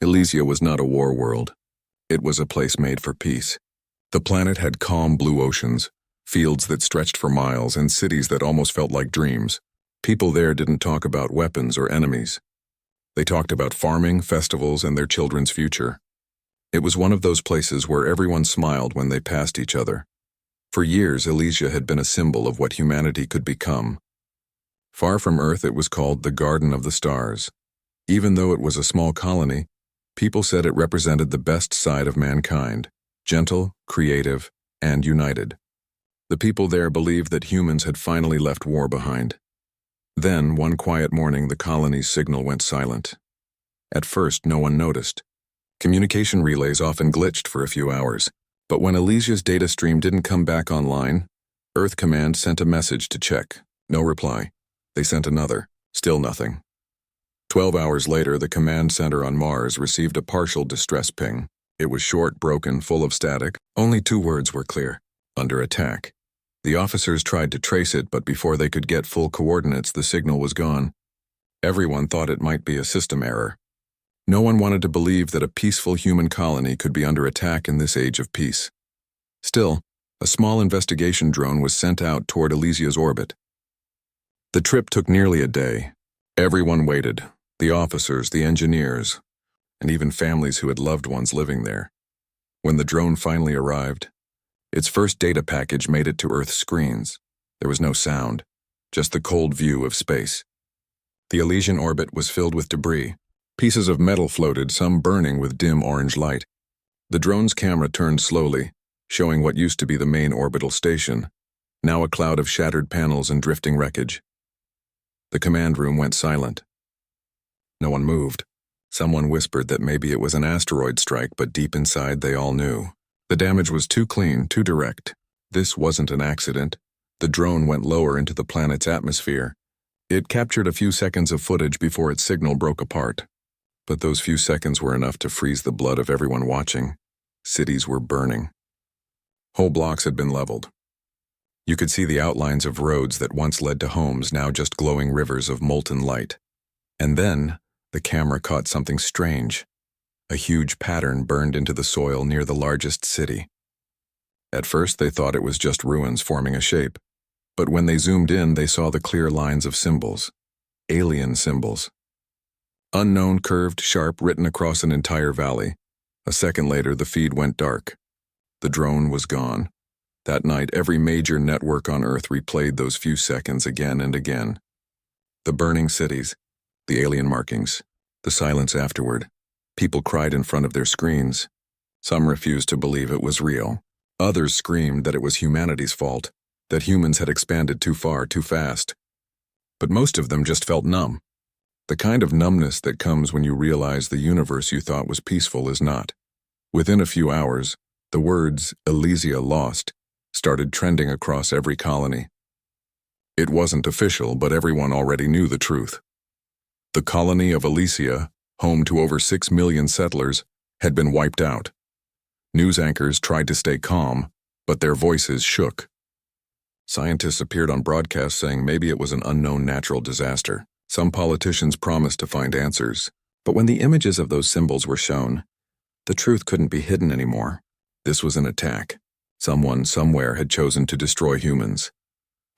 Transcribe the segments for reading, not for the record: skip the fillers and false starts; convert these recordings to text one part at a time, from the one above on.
Elysia was not a war world. It was a place made for peace. The planet had calm blue oceans, fields that stretched for miles, and cities that almost felt like dreams. People there didn't talk about weapons or enemies. They talked about farming, festivals, and their children's future. It was one of those places where everyone smiled when they passed each other. For years, Elysia had been a symbol of what humanity could become. Far from Earth, it was called the Garden of the Stars. Even though it was a small colony, people said it represented the best side of mankind, gentle, creative, and united. The people there believed that humans had finally left war behind. Then, one quiet morning, the colony's signal went silent. At first, no one noticed. Communication relays often glitched for a few hours, but when Elysia's data stream didn't come back online, Earth Command sent a message to check. No reply. They sent another. Still nothing. 12 hours later, the command center on Mars received a partial distress ping. It was short, broken, full of static. Only 2 words were clear: under attack. The officers tried to trace it, but before they could get full coordinates, the signal was gone. Everyone thought it might be a system error. No one wanted to believe that a peaceful human colony could be under attack in this age of peace. Still, a small investigation drone was sent out toward Elysia's orbit. The trip took nearly a day. Everyone waited: the officers, the engineers, and even families who had loved ones living there. When the drone finally arrived, its first data package made it to Earth's screens. There was no sound, just the cold view of space. The Elysian orbit was filled with debris. Pieces of metal floated, some burning with dim orange light. The drone's camera turned slowly, showing what used to be the main orbital station, now a cloud of shattered panels and drifting wreckage. The command room went silent. No one moved. Someone whispered that maybe it was an asteroid strike, but deep inside they all knew. The damage was too clean, too direct. This wasn't an accident. The drone went lower into the planet's atmosphere. It captured a few seconds of footage before its signal broke apart. But those few seconds were enough to freeze the blood of everyone watching. Cities were burning. Whole blocks had been leveled. You could see the outlines of roads that once led to homes, now just glowing rivers of molten light. And then, the camera caught something strange. A huge pattern burned into the soil near the largest city. At first, they thought it was just ruins forming a shape. But when they zoomed in, they saw the clear lines of symbols. Alien symbols. Unknown, curved, sharp, written across an entire valley. A second later, the feed went dark. The drone was gone. That night, every major network on Earth replayed those few seconds again and again. The burning cities, the alien markings, the silence afterward. People cried in front of their screens. Some refused to believe it was real. Others screamed that it was humanity's fault, that humans had expanded too far, too fast. But most of them just felt numb. The kind of numbness that comes when you realize the universe you thought was peaceful is not. Within a few hours, the words "Elysia lost" started trending across every colony. It wasn't official, but everyone already knew the truth. The colony of Elysia, home to over 6 million settlers, had been wiped out. News anchors tried to stay calm, but their voices shook. Scientists appeared on broadcast saying maybe it was an unknown natural disaster. Some politicians promised to find answers. But when the images of those symbols were shown, the truth couldn't be hidden anymore. This was an attack. Someone somewhere had chosen to destroy humans.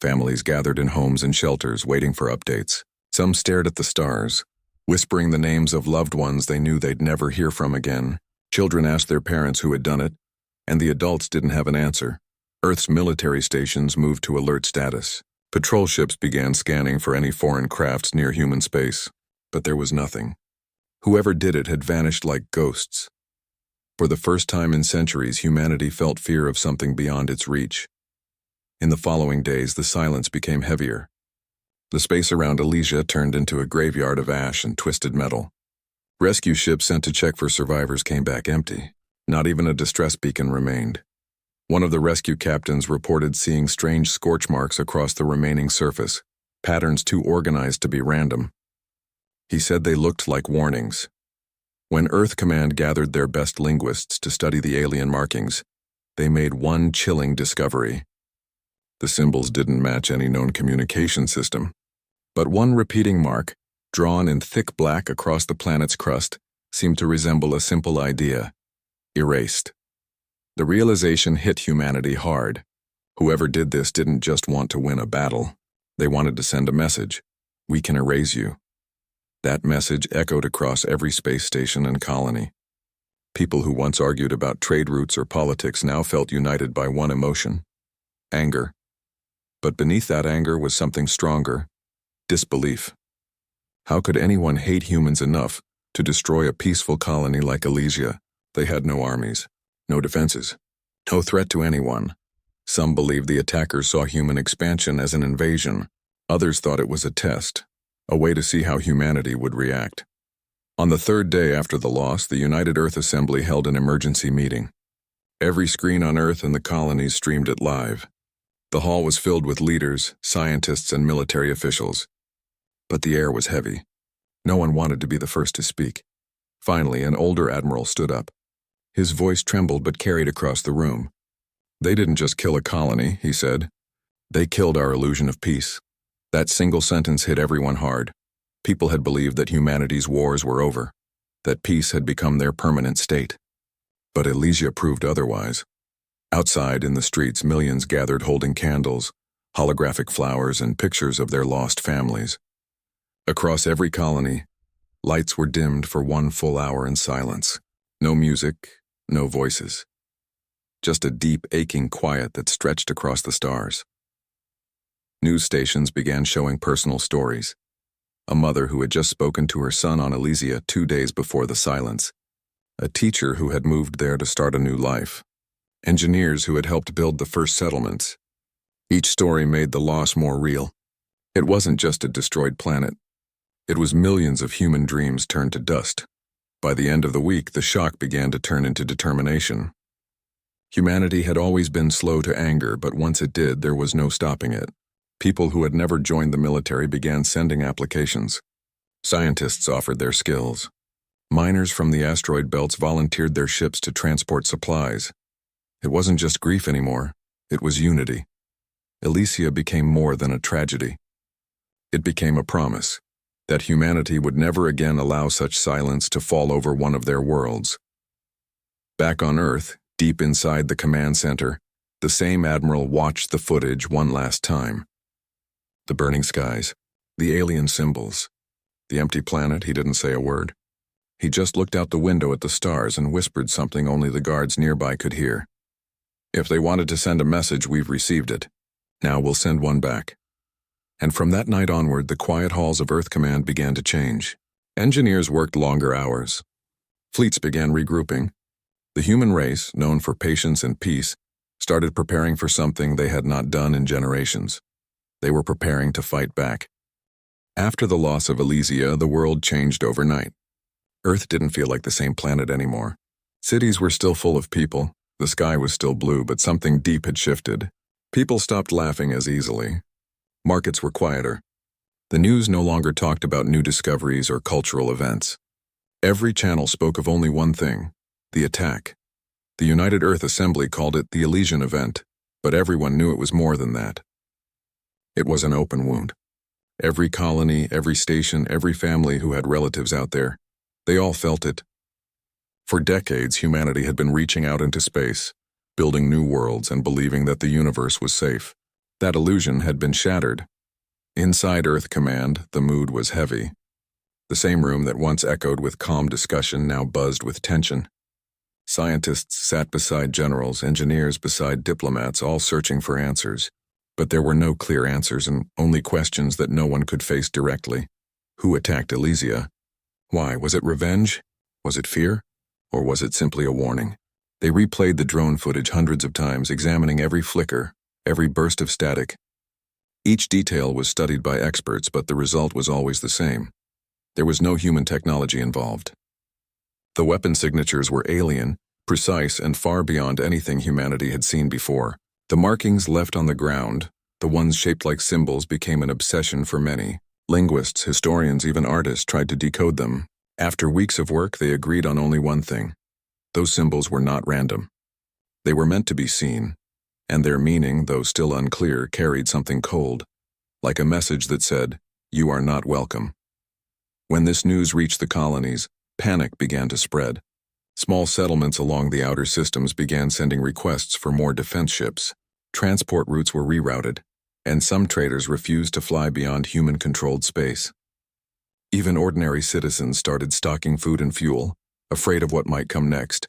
Families gathered in homes and shelters, waiting for updates. Some stared at the stars, whispering the names of loved ones they knew they'd never hear from again. Children asked their parents who had done it, and the adults didn't have an answer. Earth's military stations moved to alert status. Patrol ships began scanning for any foreign crafts near human space, but there was nothing. Whoever did it had vanished like ghosts. For the first time in centuries, humanity felt fear of something beyond its reach. In the following days, the silence became heavier. The space around Elysia turned into a graveyard of ash and twisted metal. Rescue ships sent to check for survivors came back empty. Not even a distress beacon remained. One of the rescue captains reported seeing strange scorch marks across the remaining surface, patterns too organized to be random. He said they looked like warnings. When Earth Command gathered their best linguists to study the alien markings, they made one chilling discovery. The symbols didn't match any known communication system, but one repeating mark, drawn in thick black across the planet's crust, seemed to resemble a simple idea: erased. The realization hit humanity hard. Whoever did this didn't just want to win a battle. They wanted to send a message: we can erase you. That message echoed across every space station and colony. People who once argued about trade routes or politics now felt united by one emotion: anger. But beneath that anger was something stronger: disbelief. How could anyone hate humans enough to destroy a peaceful colony like Elysia? They had no armies, no defenses, no threat to anyone. Some believed the attackers saw human expansion as an invasion. Others thought it was a test, a way to see how humanity would react. On the third day after the loss, the United Earth Assembly held an emergency meeting. Every screen on Earth and the colonies streamed it live. The hall was filled with leaders, scientists, and military officials. But the air was heavy. No one wanted to be the first to speak. Finally, an older admiral stood up. His voice trembled but carried across the room. "They didn't just kill a colony," he said. "They killed our illusion of peace." That single sentence hit everyone hard. People had believed that humanity's wars were over, that peace had become their permanent state. But Elysia proved otherwise. Outside in the streets, millions gathered holding candles, holographic flowers, and pictures of their lost families. Across every colony, lights were dimmed for one full hour in silence. No music, no voices. Just a deep, aching quiet that stretched across the stars. News stations began showing personal stories. A mother who had just spoken to her son on Elysia 2 days before the silence. A teacher who had moved there to start a new life. Engineers who had helped build the first settlements. Each story made the loss more real. It wasn't just a destroyed planet. It was millions of human dreams turned to dust. By the end of the week, the shock began to turn into determination. Humanity had always been slow to anger, but once it did, there was no stopping it. People who had never joined the military began sending applications. Scientists offered their skills. Miners from the asteroid belts volunteered their ships to transport supplies. It wasn't just grief anymore, it was unity. Elysia became more than a tragedy. It became a promise that humanity would never again allow such silence to fall over one of their worlds. Back on Earth, deep inside the command center, the same admiral watched the footage one last time. The burning skies, the alien symbols, the empty planet. He didn't say a word. He just looked out the window at the stars and whispered something only the guards nearby could hear. "If they wanted to send a message, we've received it. Now we'll send one back." And from that night onward, the quiet halls of Earth Command began to change. Engineers worked longer hours. Fleets began regrouping. The human race, known for patience and peace, started preparing for something they had not done in generations. They were preparing to fight back. After the loss of Elysia, the world changed overnight. Earth didn't feel like the same planet anymore. Cities were still full of people. The sky was still blue, but something deep had shifted. People stopped laughing as easily. Markets were quieter. The news no longer talked about new discoveries or cultural events. Every channel spoke of only one thing: the attack. The United Earth Assembly called it the Elysian event, but everyone knew it was more than that. It was an open wound. Every colony, every station, every family who had relatives out there, they all felt it. For decades, humanity had been reaching out into space, building new worlds and believing that the universe was safe. That illusion had been shattered. Inside Earth Command, the mood was heavy. The same room that once echoed with calm discussion now buzzed with tension. Scientists sat beside generals, engineers beside diplomats, all searching for answers. But there were no clear answers and only questions that no one could face directly. Who attacked Elysia? Why? Was it revenge? Was it fear? Or was it simply a warning? They replayed the drone footage hundreds of times, examining every flicker, every burst of static. Each detail was studied by experts, but the result was always the same. There was no human technology involved. The weapon signatures were alien, precise, and far beyond anything humanity had seen before. The markings left on the ground, the ones shaped like symbols, became an obsession for many. Linguists, historians, even artists tried to decode them. After weeks of work, they agreed on only one thing: those symbols were not random. They were meant to be seen, and their meaning, though still unclear, carried something cold, like a message that said, "You are not welcome." When this news reached the colonies, Panic began to spread. Small settlements along the outer systems began sending requests for more defense ships. Transport routes were rerouted, and some traders refused to fly beyond human-controlled space. Even ordinary citizens started stocking food and fuel, afraid of what might come next.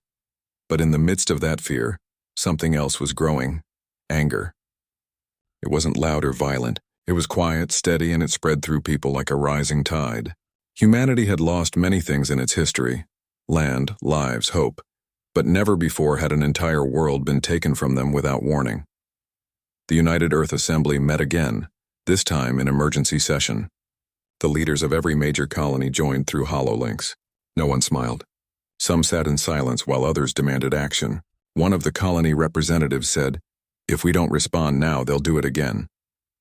But in the midst of that fear, something else was growing: anger. It wasn't loud or violent. It was quiet, steady, and it spread through people like a rising tide. Humanity had lost many things in its history: land, lives, hope. But never before had an entire world been taken from them without warning. The United Earth Assembly met again, this time in emergency session. The leaders of every major colony joined through hololinks. No one smiled. Some sat in silence while others demanded action. One of the colony representatives said, "If we don't respond now, they'll do it again."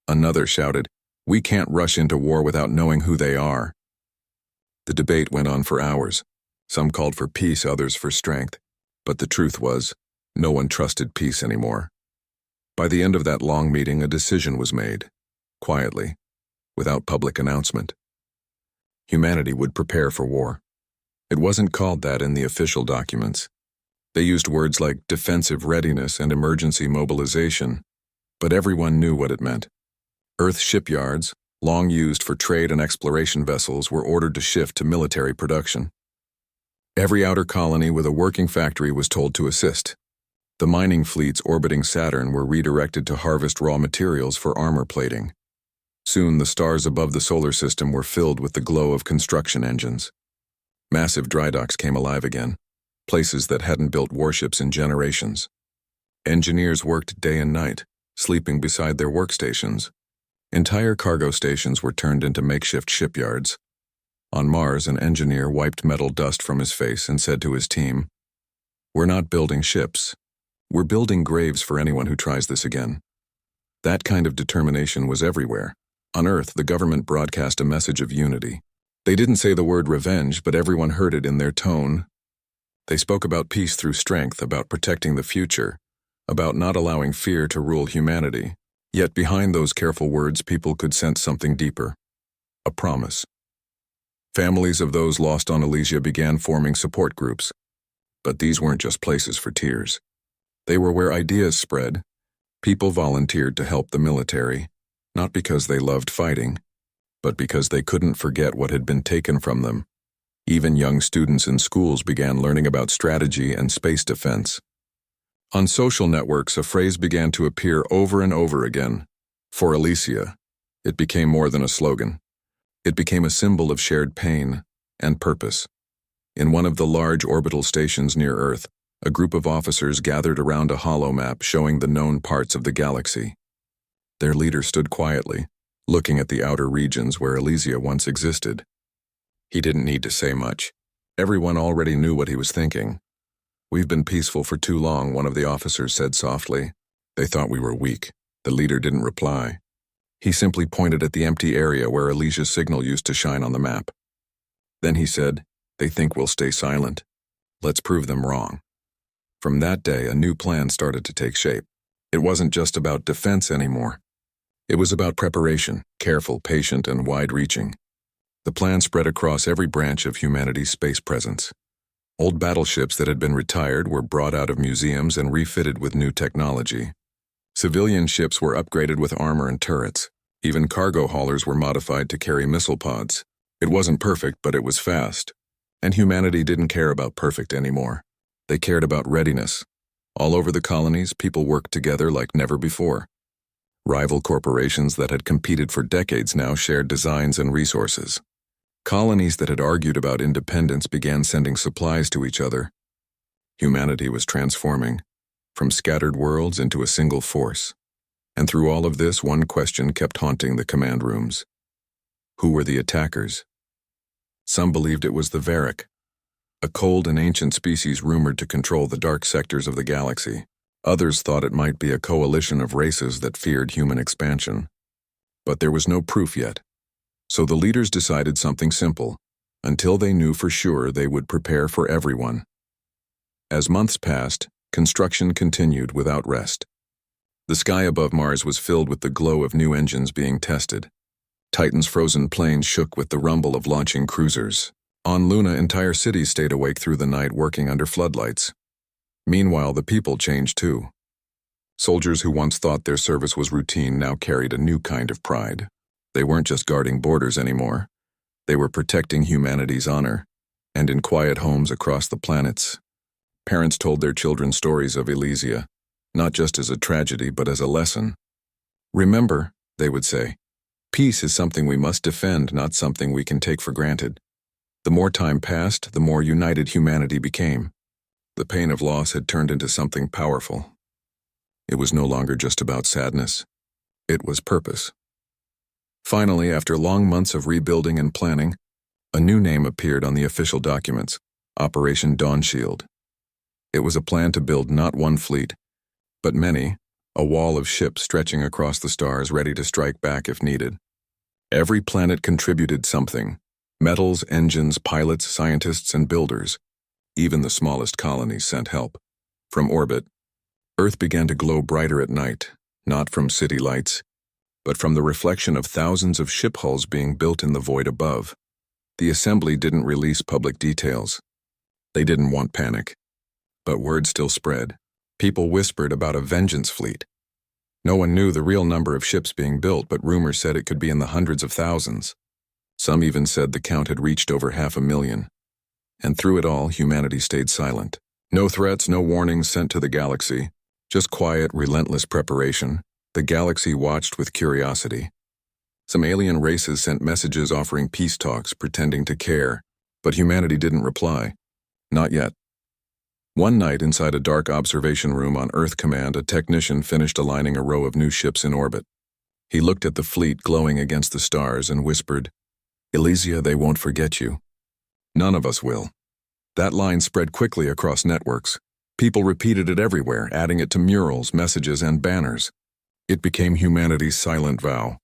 Another shouted, "We can't rush into war without knowing who they are." The debate went on for hours. Some called for peace, others for strength. But the truth was, no one trusted peace anymore. By the end of that long meeting, a decision was made, quietly, without public announcement. Humanity would prepare for war. It wasn't called that in the official documents. They used words like defensive readiness and emergency mobilization, but everyone knew what it meant. Earth shipyards, long used for trade and exploration vessels, were ordered to shift to military production. Every outer colony with a working factory was told to assist. The mining fleets orbiting Saturn were redirected to harvest raw materials for armor plating. Soon the stars above the solar system were filled with the glow of construction engines. Massive dry docks came alive again, places that hadn't built warships in generations. Engineers worked day and night, sleeping beside their workstations. Entire cargo stations were turned into makeshift shipyards. On Mars, an engineer wiped metal dust from his face and said to his team, "We're not building ships. We're building graves for anyone who tries this again." That kind of determination was everywhere. On Earth, the government broadcast a message of unity. They didn't say the word revenge, but everyone heard it in their tone. They spoke about peace through strength, about protecting the future, about not allowing fear to rule humanity. Yet behind those careful words, people could sense something deeper: a promise. Families of those lost on Elysia began forming support groups. But these weren't just places for tears. They were where ideas spread. People volunteered to help the military, not because they loved fighting, but because they couldn't forget what had been taken from them. Even young students in schools began learning about strategy and space defense. On social networks, a phrase began to appear over and over again: "For Elysia." It became more than a slogan. It became a symbol of shared pain and purpose. In one of the large orbital stations near Earth, a group of officers gathered around a holo map showing the known parts of the galaxy. Their leader stood quietly, looking at the outer regions where Elysia once existed. He didn't need to say much. Everyone already knew what he was thinking. "We've been peaceful for too long," one of the officers said softly. They thought we were weak. The leader didn't reply. He simply pointed at the empty area where Elysia's signal used to shine on the map. Then he said, "They think we'll stay silent. Let's prove them wrong." From that day, a new plan started to take shape. It wasn't just about defense anymore. It was about preparation, careful, patient, and wide-reaching. The plan spread across every branch of humanity's space presence. Old battleships that had been retired were brought out of museums and refitted with new technology. Civilian ships were upgraded with armor and turrets. Even cargo haulers were modified to carry missile pods. It wasn't perfect, but it was fast. And humanity didn't care about perfect anymore. They cared about readiness. All over the colonies, people worked together like never before. Rival corporations that had competed for decades now shared designs and resources. Colonies that had argued about independence began sending supplies to each other. Humanity was transforming, from scattered worlds into a single force. And through all of this, one question kept haunting the command rooms. Who were the attackers? Some believed it was the Varric, a cold and ancient species rumored to control the dark sectors of the galaxy. Others thought it might be a coalition of races that feared human expansion. But there was no proof yet. So the leaders decided something simple. Until they knew for sure, they would prepare for everyone. As months passed, construction continued without rest. The sky above Mars was filled with the glow of new engines being tested. Titan's frozen plains shook with the rumble of launching cruisers. On Luna, entire cities stayed awake through the night working under floodlights. Meanwhile, the people changed too. Soldiers who once thought their service was routine now carried a new kind of pride. They weren't just guarding borders anymore. They were protecting humanity's honor. And in quiet homes across the planets, parents told their children stories of Elysia, not just as a tragedy but as a lesson. Remember, they would say, peace is something we must defend, not something we can take for granted. The more time passed, the more united humanity became. The pain of loss had turned into something powerful. It was no longer just about sadness. It was purpose. Finally, after long months of rebuilding and planning, a new name appeared on the official documents, Operation Dawn Shield. It was a plan to build not one fleet, but many, a wall of ships stretching across the stars ready to strike back if needed. Every planet contributed something: metals, engines, pilots, scientists, and builders. Even the smallest colonies sent help. From orbit, Earth began to glow brighter at night, not from city lights, but from the reflection of thousands of ship hulls being built in the void above. The assembly didn't release public details. They didn't want panic. But word still spread. People whispered about a vengeance fleet. No one knew the real number of ships being built, but rumors said it could be in the hundreds of thousands. Some even said the count had reached over 500,000. And through it all, humanity stayed silent. No threats, no warnings sent to the galaxy. Just quiet, relentless preparation. The galaxy watched with curiosity. Some alien races sent messages offering peace talks, pretending to care, but humanity didn't reply. Not yet. One night, inside a dark observation room on Earth Command, a technician finished aligning a row of new ships in orbit. He looked at the fleet glowing against the stars and whispered, "Elysia, they won't forget you. None of us will." That line spread quickly across networks. People repeated it everywhere, adding it to murals, messages, and banners. It became humanity's silent vow.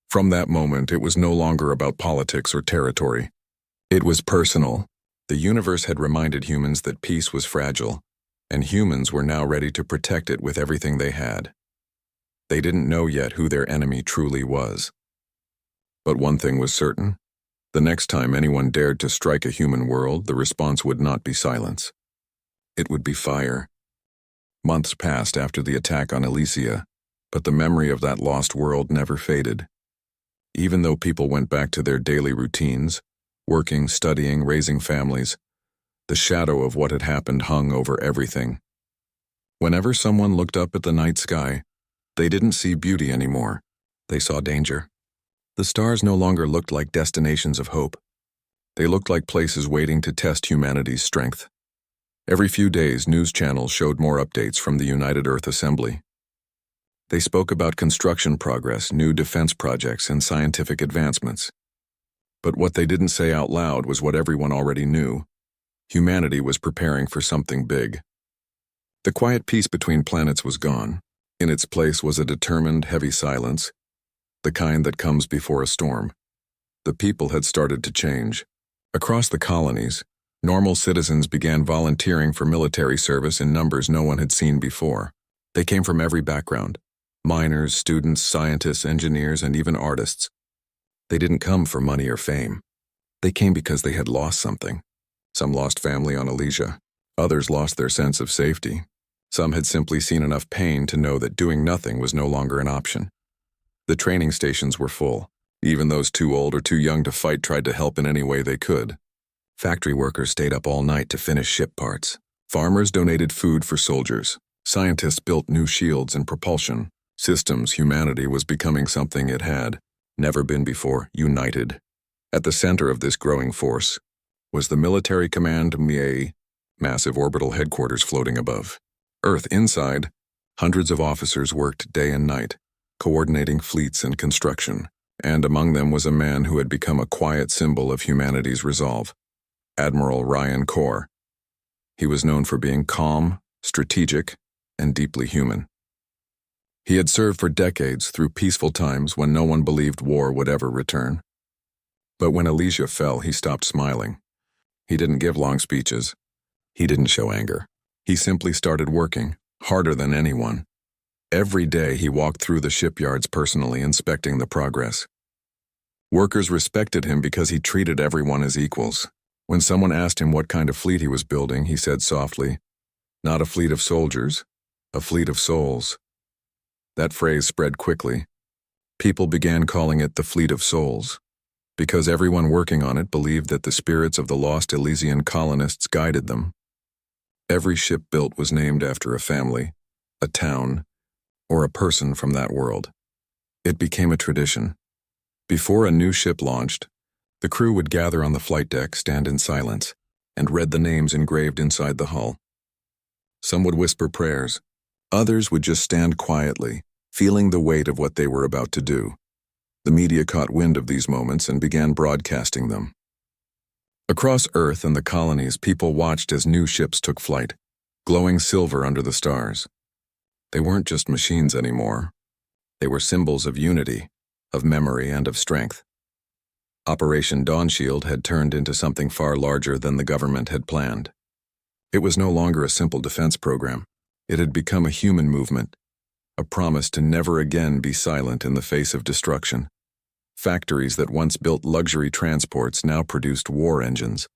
From that moment, it was no longer about politics or territory. It was personal. The universe had reminded humans that peace was fragile, and humans were now ready to protect it with everything they had. They didn't know yet who their enemy truly was. But one thing was certain. The next time anyone dared to strike a human world, the response would not be silence. It would be fire. Months passed after the attack on Elysia, but the memory of that lost world never faded. Even though people went back to their daily routines, working, studying, raising families, the shadow of what had happened hung over everything. Whenever someone looked up at the night sky, they didn't see beauty anymore. They saw danger. The stars no longer looked like destinations of hope. They looked like places waiting to test humanity's strength. Every few days, news channels showed more updates from the United Earth Assembly. They spoke about construction progress, new defense projects, and scientific advancements. But what they didn't say out loud was what everyone already knew. Humanity was preparing for something big. The quiet peace between planets was gone. In its place was a determined, heavy silence, the kind that comes before a storm. The people had started to change. Across the colonies, normal citizens began volunteering for military service in numbers no one had seen before. They came from every background: miners, students, scientists, engineers, and even artists. They didn't come for money or fame. They came because they had lost something. Some lost family on Elysia. Others lost their sense of safety. Some had simply seen enough pain to know that doing nothing was no longer an option. The training stations were full. Even those too old or too young to fight tried to help in any way they could. Factory workers stayed up all night to finish ship parts. Farmers donated food for soldiers. Scientists built new shields and propulsion systems. Humanity was becoming something it had never been before: united. At the center of this growing force was the Military Command MIA, massive orbital headquarters floating above Earth. Inside, hundreds of officers worked day and night, coordinating fleets and construction. And among them was a man who had become a quiet symbol of humanity's resolve: Admiral Ryan Corr. He was known for being calm, strategic, and deeply human. He had served for decades through peaceful times when no one believed war would ever return. But when Elysia fell, he stopped smiling. He didn't give long speeches. He didn't show anger. He simply started working, harder than anyone. Every day he walked through the shipyards personally, inspecting the progress. Workers respected him because he treated everyone as equals. When someone asked him what kind of fleet he was building, he said softly, "Not a fleet of soldiers, a fleet of souls." That phrase spread quickly. People began calling it the Fleet of Souls, because everyone working on it believed that the spirits of the lost Elysian colonists guided them. Every ship built was named after a family, a town, or a person from that world. It became a tradition. Before a new ship launched, the crew would gather on the flight deck, stand in silence, and read the names engraved inside the hull. Some would whisper prayers. Others would just stand quietly, feeling the weight of what they were about to do. The media caught wind of these moments and began broadcasting them. Across Earth and the colonies, people watched as new ships took flight, glowing silver under the stars. They weren't just machines anymore. They were symbols of unity, of memory, and of strength. Operation Dawnshield had turned into something far larger than the government had planned. It was no longer a simple defense program. It had become a human movement, a promise to never again be silent in the face of destruction. Factories that once built luxury transports now produced war engines.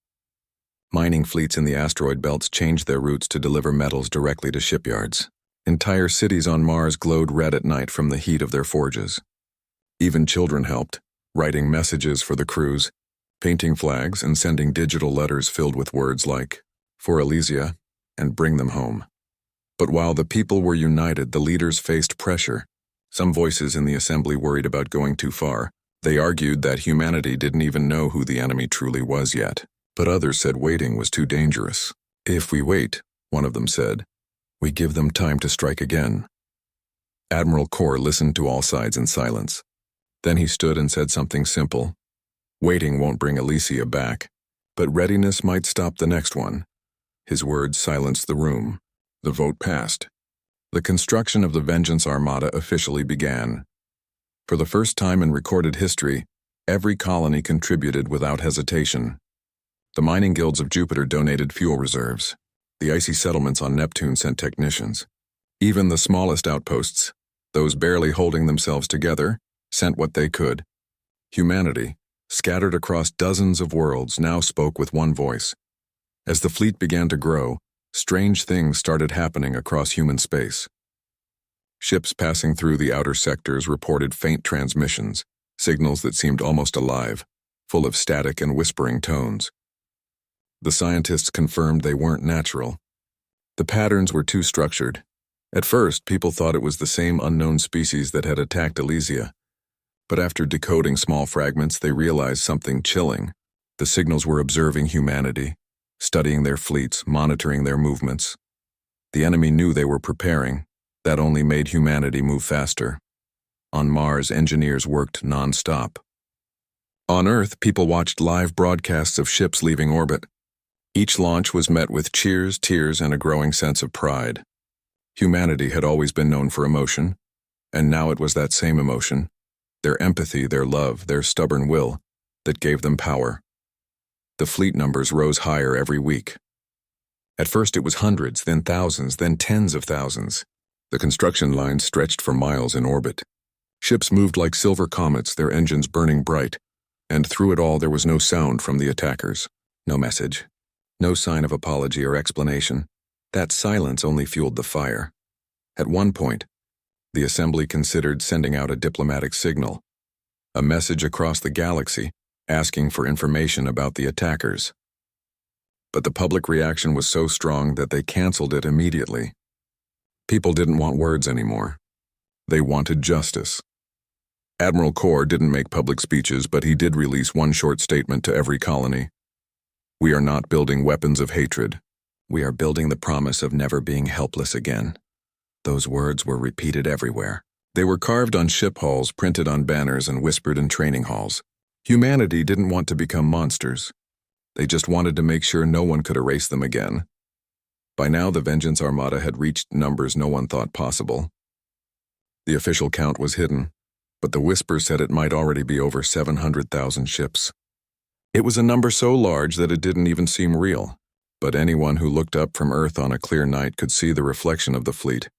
Mining fleets in the asteroid belts changed their routes to deliver metals directly to shipyards. Entire cities on Mars glowed red at night from the heat of their forges. Even children helped, writing messages for the crews, painting flags, and sending digital letters filled with words like, "For Elysia," and "Bring them home." But while the people were united, the leaders faced pressure. Some voices in the assembly worried about going too far. They argued that humanity didn't even know who the enemy truly was yet. But others said waiting was too dangerous. "If we wait," one of them said, "we give them time to strike again." Admiral Core listened to all sides in silence. Then he stood and said something simple. "Waiting won't bring Elysia back, but readiness might stop the next one." His words silenced the room. The vote passed. The construction of the Vengeance Armada officially began. For the first time in recorded history, every colony contributed without hesitation. The mining guilds of Jupiter donated fuel reserves. The icy settlements on Neptune sent technicians. Even the smallest outposts, those barely holding themselves together, sent what they could. Humanity, scattered across dozens of worlds, now spoke with one voice. As the fleet began to grow, strange things started happening across human space. Ships passing through the outer sectors reported faint transmissions, signals that seemed almost alive, full of static and whispering tones. The scientists confirmed they weren't natural. The patterns were too structured. At first, people thought it was the same unknown species that had attacked Elysia. But after decoding small fragments, they realized something chilling. The signals were observing humanity, studying their fleets, monitoring their movements. The enemy knew they were preparing. That only made humanity move faster. On Mars, engineers worked non-stop. On Earth, people watched live broadcasts of ships leaving orbit. Each launch was met with cheers, tears, and a growing sense of pride. Humanity had always been known for emotion, and now it was that same emotion, their empathy, their love, their stubborn will, that gave them power. The fleet numbers rose higher every week. At first it was hundreds, then thousands, then tens of thousands. The construction lines stretched for miles in orbit. Ships moved like silver comets, their engines burning bright, and through it all there was no sound from the attackers. No message. No sign of apology or explanation. That silence only fueled the fire. At one point, the assembly considered sending out a diplomatic signal, a message across the galaxy asking for information about the attackers. But the public reaction was so strong that they canceled it immediately. People didn't want words anymore. They wanted justice. Admiral Core didn't make public speeches, but he did release one short statement to every colony. "We are not building weapons of hatred. We are building the promise of never being helpless again." Those words were repeated everywhere. They were carved on ship hulls, printed on banners, and whispered in training halls. Humanity didn't want to become monsters. They just wanted to make sure no one could erase them again. By now, the Vengeance Armada had reached numbers no one thought possible. The official count was hidden, but the whispers said it might already be over 700,000 ships. It was a number so large that it didn't even seem real, but anyone who looked up from Earth on a clear night could see the reflection of the fleet,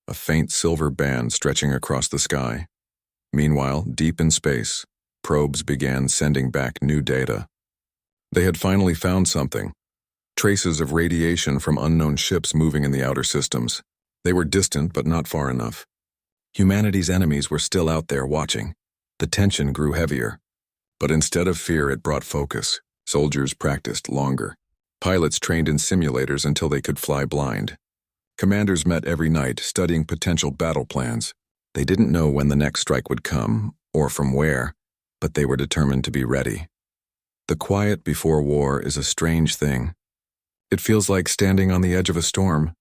a faint silver band stretching across the sky. Meanwhile, deep in space, probes began sending back new data. They had finally found something. Traces of radiation from unknown ships moving in the outer systems. They were distant, but not far enough. Humanity's enemies were still out there watching. The tension grew heavier. But instead of fear, it brought focus. Soldiers practiced longer. Pilots trained in simulators until they could fly blind. Commanders met every night, studying potential battle plans. They didn't know when the next strike would come, or from where, but they were determined to be ready. The quiet before war is a strange thing. It feels like standing on the edge of a storm,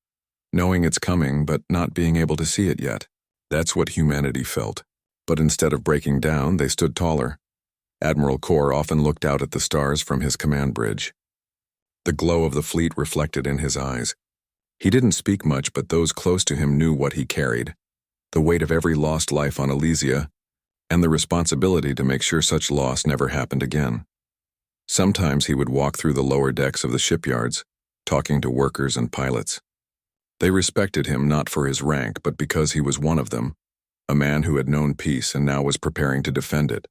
knowing it's coming but not being able to see it yet. That's what humanity felt. But instead of breaking down, they stood taller. Admiral Kor often looked out at the stars from his command bridge. The glow of the fleet reflected in his eyes. He didn't speak much, but those close to him knew what he carried. The weight of every lost life on Elysia, and the responsibility to make sure such loss never happened again. Sometimes he would walk through the lower decks of the shipyards, talking to workers and pilots. They respected him not for his rank, but because he was one of them, a man who had known peace and now was preparing to defend it.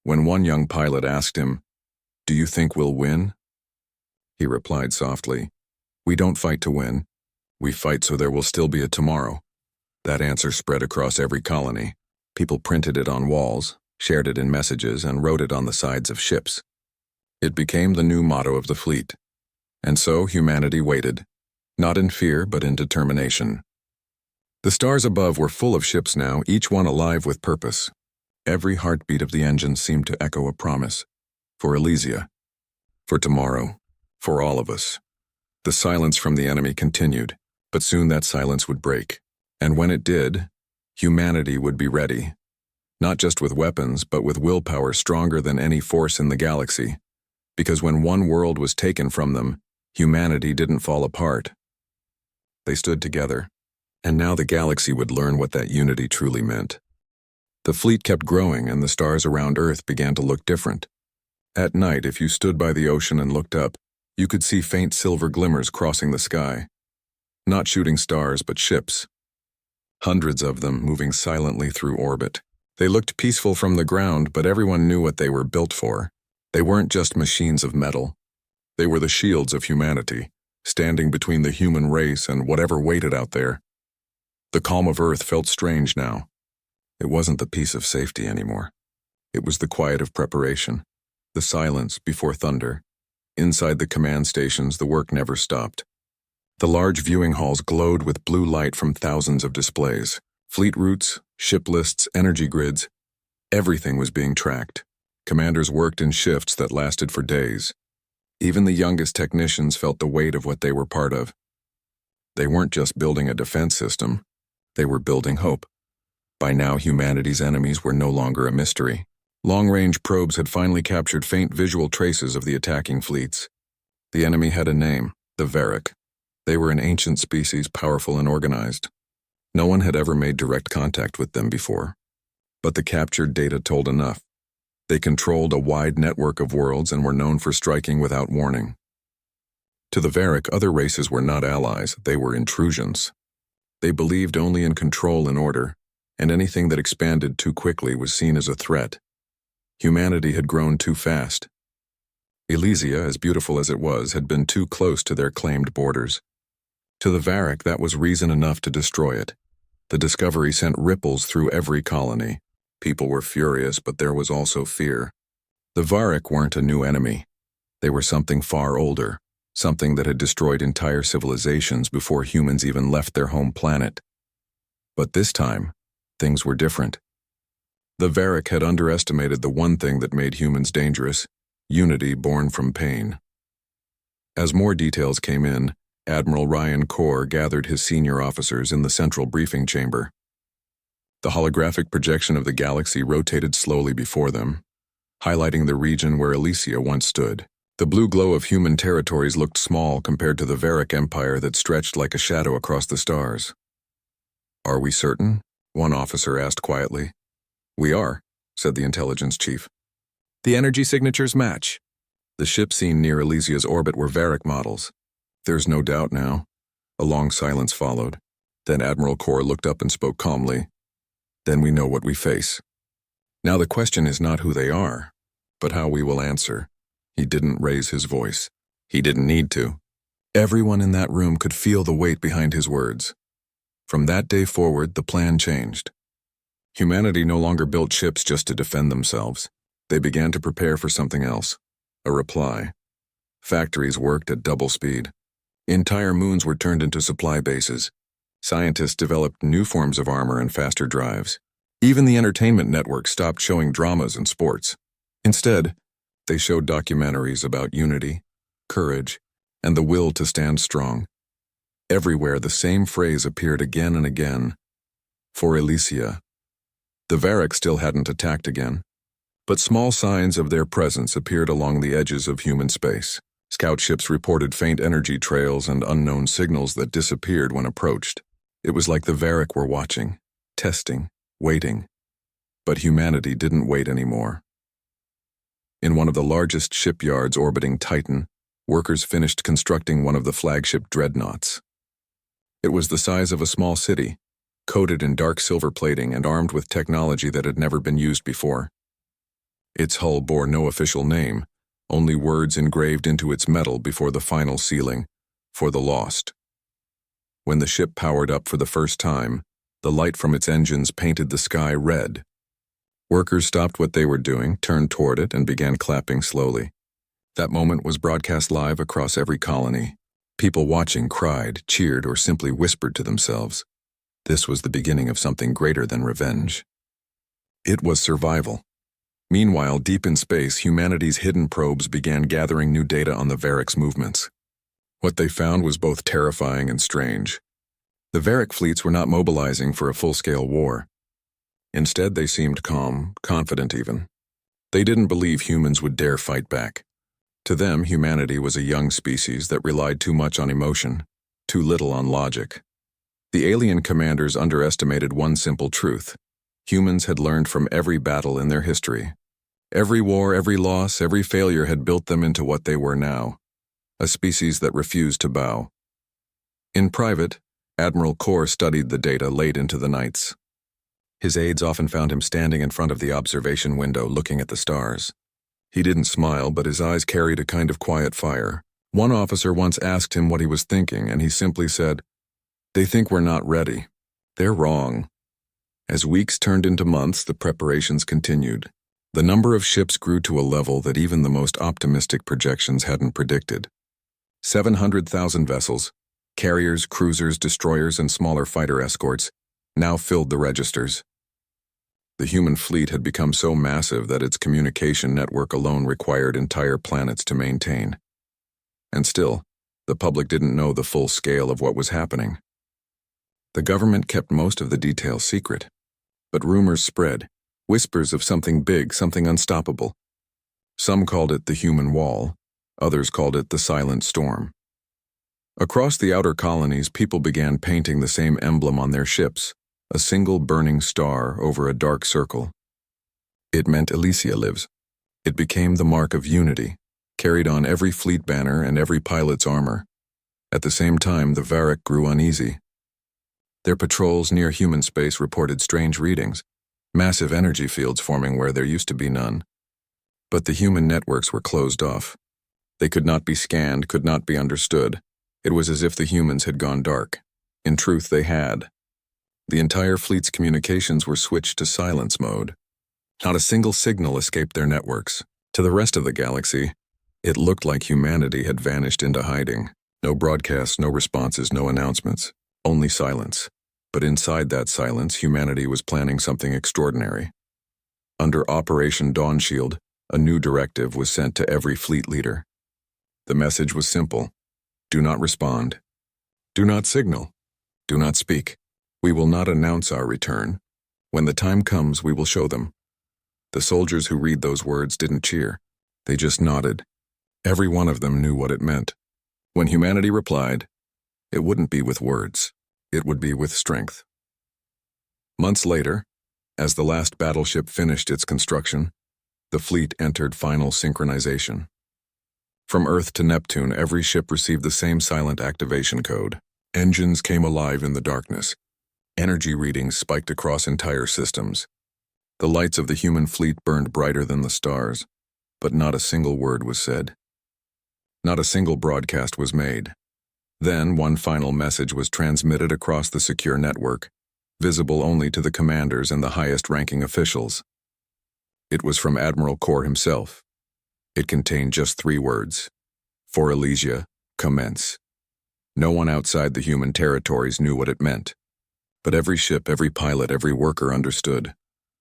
When one young pilot asked him, "Do you think we'll win?" he replied softly, "We don't fight to win. We fight so there will still be a tomorrow." That answer spread across every colony. People printed it on walls, shared it in messages, and wrote it on the sides of ships. It became the new motto of the fleet. And so humanity waited, not in fear but in determination. The stars above were full of ships now, each one alive with purpose. Every heartbeat of the engine seemed to echo a promise. For Elysia. For tomorrow. For all of us. The silence from the enemy continued, but soon that silence would break. And when it did, humanity would be ready. Not just with weapons, but with willpower stronger than any force in the galaxy. Because when one world was taken from them, humanity didn't fall apart. They stood together, and now the galaxy would learn what that unity truly meant. The fleet kept growing, and the stars around Earth began to look different. At night, if you stood by the ocean and looked up, you could see faint silver glimmers crossing the sky. Not shooting stars, but ships. Hundreds of them moving silently through orbit. They looked peaceful from the ground, but everyone knew what they were built for. They weren't just machines of metal. They were the shields of humanity, standing between the human race and whatever waited out there. The calm of Earth felt strange now. It wasn't the peace of safety anymore. It was the quiet of preparation, the silence before thunder. Inside the command stations, the work never stopped. The large viewing halls glowed with blue light from thousands of displays. Fleet routes, ship lists, energy grids. Everything was being tracked. Commanders worked in shifts that lasted for days. Even the youngest technicians felt the weight of what they were part of. They weren't just building a defense system. They were building hope. By now, humanity's enemies were no longer a mystery. Long-range probes had finally captured faint visual traces of the attacking fleets. The enemy had a name, the Varric. They were an ancient species, powerful and organized. No one had ever made direct contact with them before. But the captured data told enough. They controlled a wide network of worlds and were known for striking without warning. To the Varric, other races were not allies, they were intrusions. They believed only in control and order, and anything that expanded too quickly was seen as a threat. Humanity had grown too fast. Elysia, as beautiful as it was, had been too close to their claimed borders. To the Varric, that was reason enough to destroy it. The discovery sent ripples through every colony. People were furious, but there was also fear. The Varric weren't a new enemy. They were something far older, something that had destroyed entire civilizations before humans even left their home planet. But this time, things were different. The Varric had underestimated the one thing that made humans dangerous, unity born from pain. As more details came in, Admiral Ryan Kor gathered his senior officers in the central briefing chamber. The holographic projection of the galaxy rotated slowly before them, highlighting the region where Elysia once stood. The blue glow of human territories looked small compared to the Varric Empire that stretched like a shadow across the stars. "Are we certain?" one officer asked quietly. "We are," said the intelligence chief. "The energy signatures match." The ships seen near Elysia's orbit were Varric models. "There's no doubt now." A long silence followed. Then Admiral Kor looked up and spoke calmly. "Then we know what we face. Now the question is not who they are, but how we will answer. He didn't raise his voice. He didn't need to. Everyone in that room could feel the weight behind his words. From that day forward, the plan changed. Humanity no longer built ships just to defend themselves. They began to prepare for something else. A reply. Factories worked at double speed. Entire moons were turned into supply bases. Scientists developed new forms of armor and faster drives. Even the entertainment network stopped showing dramas and sports. Instead, they showed documentaries about unity, courage, and the will to stand strong. Everywhere the same phrase appeared again and again. For Elysia. The Varric still hadn't attacked again, but small signs of their presence appeared along the edges of human space. Scout ships reported faint energy trails and unknown signals that disappeared when approached. It was like the Varric were watching, testing, waiting. But humanity didn't wait anymore. In one of the largest shipyards orbiting Titan, workers finished constructing one of the flagship dreadnoughts. It was the size of a small city, coated in dark silver plating and armed with technology that had never been used before. Its hull bore no official name, only words engraved into its metal before the final sealing, for the lost. When the ship powered up for the first time, the light from its engines painted the sky red. Workers stopped what they were doing, turned toward it, and began clapping slowly. That moment was broadcast live across every colony. People watching cried, cheered, or simply whispered to themselves. This was the beginning of something greater than revenge. It was survival. Meanwhile, deep in space, humanity's hidden probes began gathering new data on the Varric's movements. What they found was both terrifying and strange. The Varric fleets were not mobilizing for a full-scale war. Instead, they seemed calm, confident even. They didn't believe humans would dare fight back. To them, humanity was a young species that relied too much on emotion, too little on logic. The alien commanders underestimated one simple truth. Humans had learned from every battle in their history. Every war, every loss, every failure had built them into what they were now, a species that refused to bow. In private, Admiral Kor studied the data late into the nights. His aides often found him standing in front of the observation window looking at the stars. He didn't smile, but his eyes carried a kind of quiet fire. One officer once asked him what he was thinking, and he simply said, "They think we're not ready. They're wrong." As weeks turned into months, the preparations continued. The number of ships grew to a level that even the most optimistic projections hadn't predicted. 700,000 vessels, carriers, cruisers, destroyers, and smaller fighter escorts, now filled the registers. The human fleet had become so massive that its communication network alone required entire planets to maintain. And still, the public didn't know the full scale of what was happening. The government kept most of the details secret, but rumors spread, whispers of something big, something unstoppable. Some called it the human wall, others called it the silent storm. Across the outer colonies, people began painting the same emblem on their ships, a single burning star over a dark circle. It meant Elysia lives. It became the mark of unity, carried on every fleet banner and every pilot's armor. At the same time, the Varric grew uneasy. Their patrols near human space reported strange readings, massive energy fields forming where there used to be none. But the human networks were closed off. They could not be scanned, could not be understood. It was as if the humans had gone dark. In truth, they had. The entire fleet's communications were switched to silence mode. Not a single signal escaped their networks. To the rest of the galaxy, it looked like humanity had vanished into hiding. No broadcasts, no responses, no announcements. Only silence. But inside that silence, humanity was planning something extraordinary. Under Operation Dawn Shield, a new directive was sent to every fleet leader. The message was simple. Do not respond. Do not signal. Do not speak. We will not announce our return. When the time comes, we will show them. The soldiers who read those words didn't cheer. They just nodded. Every one of them knew what it meant. When humanity replied, it wouldn't be with words. It would be with strength. Months later, as the last battleship finished its construction, the fleet entered final synchronization. From Earth to Neptune, every ship received the same silent activation code. Engines came alive in the darkness. Energy readings spiked across entire systems. The lights of the human fleet burned brighter than the stars. but not a single word was said. Not a single broadcast was made. Then one final message was transmitted across the secure network, visible only to the commanders and the highest-ranking officials. It was from Admiral Kor himself. It contained just 3 words. For Elysia, commence. No one outside the human territories knew what it meant. But every ship, every pilot, every worker understood.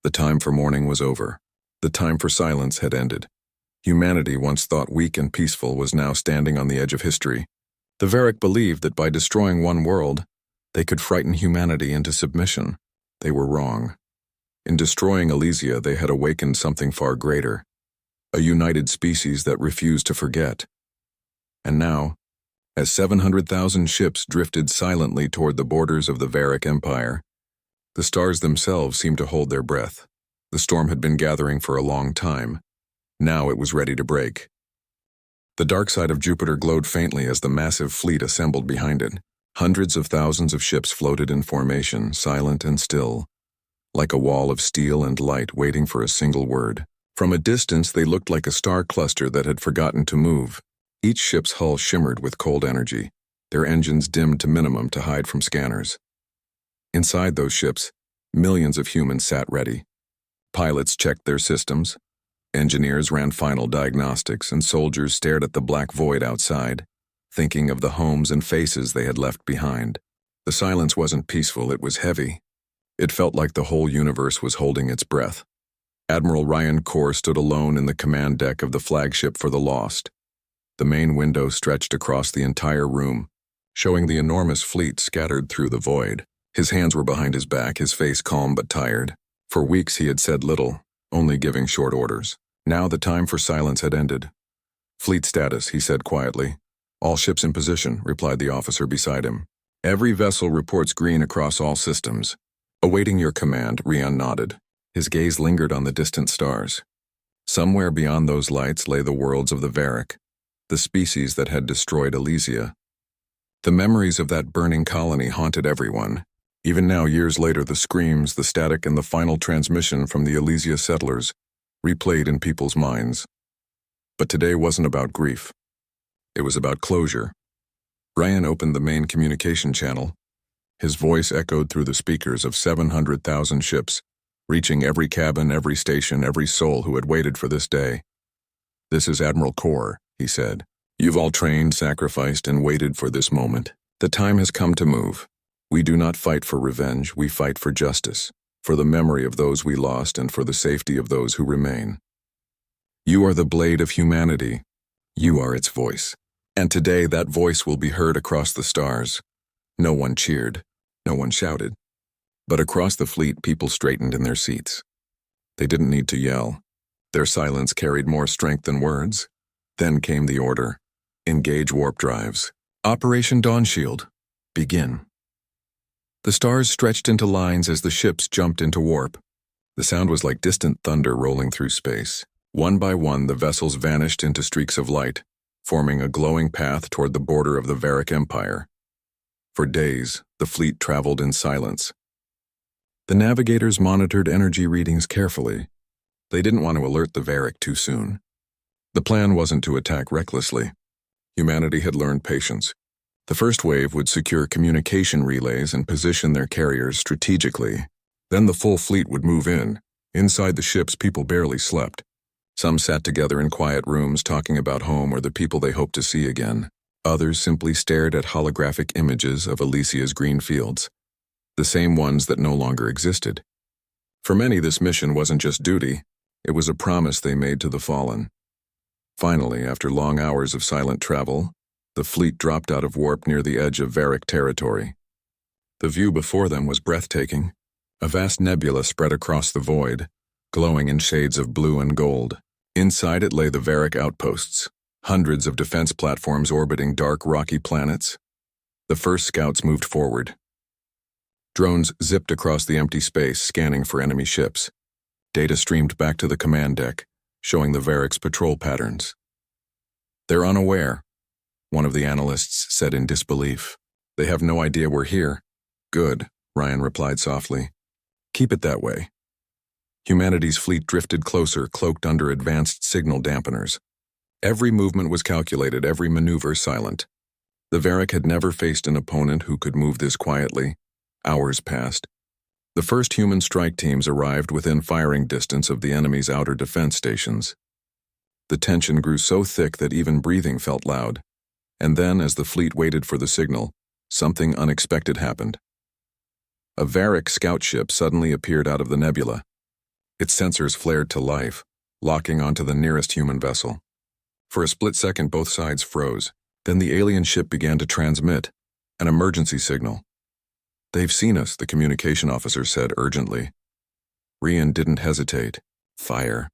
The time for mourning was over. The time for silence had ended. Humanity, once thought weak and peaceful, was now standing on the edge of history. The Varric believed that by destroying one world, they could frighten humanity into submission. They were wrong. In destroying Elysia, they had awakened something far greater, a united species that refused to forget. And now, as 700,000 ships drifted silently toward the borders of the Varric Empire, the stars themselves seemed to hold their breath. The storm had been gathering for a long time. Now it was ready to break. The dark side of Jupiter glowed faintly as the massive fleet assembled behind it. Hundreds of thousands of ships floated in formation, silent and still, like a wall of steel and light waiting for a single word. From a distance, they looked like a star cluster that had forgotten to move. Each ship's hull shimmered with cold energy, their engines dimmed to minimum to hide from scanners. Inside those ships, millions of humans sat ready. Pilots checked their systems. Engineers ran final diagnostics, and soldiers stared at the black void outside, thinking of the homes and faces they had left behind. The silence wasn't peaceful, it was heavy. It felt like the whole universe was holding its breath. Admiral Ryan Kor stood alone in the command deck of the flagship for the Lost. The main window stretched across the entire room, showing the enormous fleet scattered through the void. His hands were behind his back, his face calm but tired. For weeks he had said little, only giving short orders. Now the time for silence had ended. Fleet status, he said quietly. All ships in position, replied the officer beside him. Every vessel reports green across all systems. Awaiting your command, Rian nodded. His gaze lingered on the distant stars. Somewhere beyond those lights lay the worlds of the Varric, the species that had destroyed Elysia. The memories of that burning colony haunted everyone. Even now, years later, the screams, the static, and the final transmission from the Elysia settlers replayed in people's minds. But today wasn't about grief. It was about closure. Ryan opened the main communication channel. His voice echoed through the speakers of 700,000 ships, reaching every cabin, every station, every soul who had waited for this day. This is Admiral Kor, he said. You've all trained, sacrificed, and waited for this moment. The time has come to move. We do not fight for revenge, we fight for justice, for the memory of those we lost and for the safety of those who remain. You are the blade of humanity. You are its voice. And today that voice will be heard across the stars. No one cheered, no one shouted. But across the fleet, people straightened in their seats. They didn't need to yell. Their silence carried more strength than words. Then came the order. Engage warp drives. Operation Dawnshield. Begin. The stars stretched into lines as the ships jumped into warp. The sound was like distant thunder rolling through space. One by one, the vessels vanished into streaks of light, forming a glowing path toward the border of the Varric Empire. For days, the fleet traveled in silence. The navigators monitored energy readings carefully. They didn't want to alert the Varric too soon. The plan wasn't to attack recklessly. Humanity had learned patience. The first wave would secure communication relays and position their carriers strategically. Then the full fleet would move in. Inside the ships, people barely slept. Some sat together in quiet rooms talking about home or the people they hoped to see again. Others simply stared at holographic images of Elysia's green fields, the same ones that no longer existed. For many, this mission wasn't just duty. It was a promise they made to the fallen. Finally, after long hours of silent travel, the fleet dropped out of warp near the edge of Varric territory. The view before them was breathtaking. A vast nebula spread across the void, glowing in shades of blue and gold. Inside it lay the Varric outposts, hundreds of defense platforms orbiting dark, rocky planets. The first scouts moved forward. Drones zipped across the empty space, scanning for enemy ships. Data streamed back to the command deck, showing the Varric's patrol patterns. They're unaware, one of the analysts said in disbelief. They have no idea we're here. Good, Ryan replied softly. Keep it that way. Humanity's fleet drifted closer, cloaked under advanced signal dampeners. Every movement was calculated, every maneuver silent. The Varric had never faced an opponent who could move this quietly. Hours passed. The first human strike teams arrived within firing distance of the enemy's outer defense stations. The tension grew so thick that even breathing felt loud. And then, as the fleet waited for the signal, something unexpected happened. A Varric scout ship suddenly appeared out of the nebula. Its sensors flared to life, locking onto the nearest human vessel. For a split second, both sides froze. Then the alien ship began to transmit an emergency signal. "They've seen us," the communication officer said urgently. Rian didn't hesitate. Fire.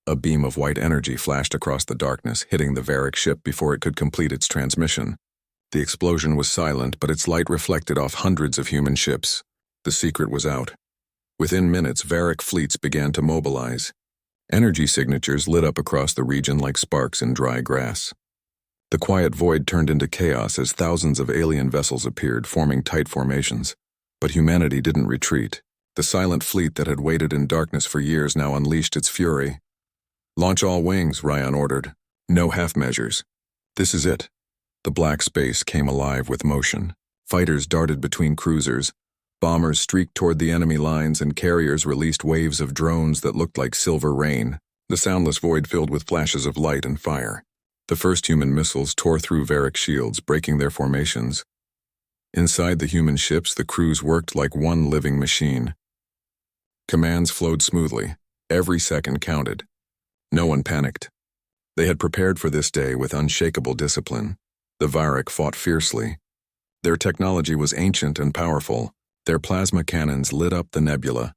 A beam of white energy flashed across the darkness, hitting the Varric ship before it could complete its transmission. The explosion was silent, but its light reflected off hundreds of human ships. The secret was out. Within minutes, Varric fleets began to mobilize. Energy signatures lit up across the region like sparks in dry grass. The quiet void turned into chaos as thousands of alien vessels appeared, forming tight formations. But humanity didn't retreat. The silent fleet that had waited in darkness for years now unleashed its fury. "Launch all wings," Ryan ordered. "No half measures. This is it." The black space came alive with motion. Fighters darted between cruisers. Bombers streaked toward the enemy lines, and carriers released waves of drones that looked like silver rain. The soundless void filled with flashes of light and fire. The first human missiles tore through Varric shields, breaking their formations. Inside the human ships, the crews worked like one living machine. Commands flowed smoothly. Every second counted. No one panicked. They had prepared for this day with unshakable discipline. The Varric fought fiercely. Their technology was ancient and powerful. Their plasma cannons lit up the nebula,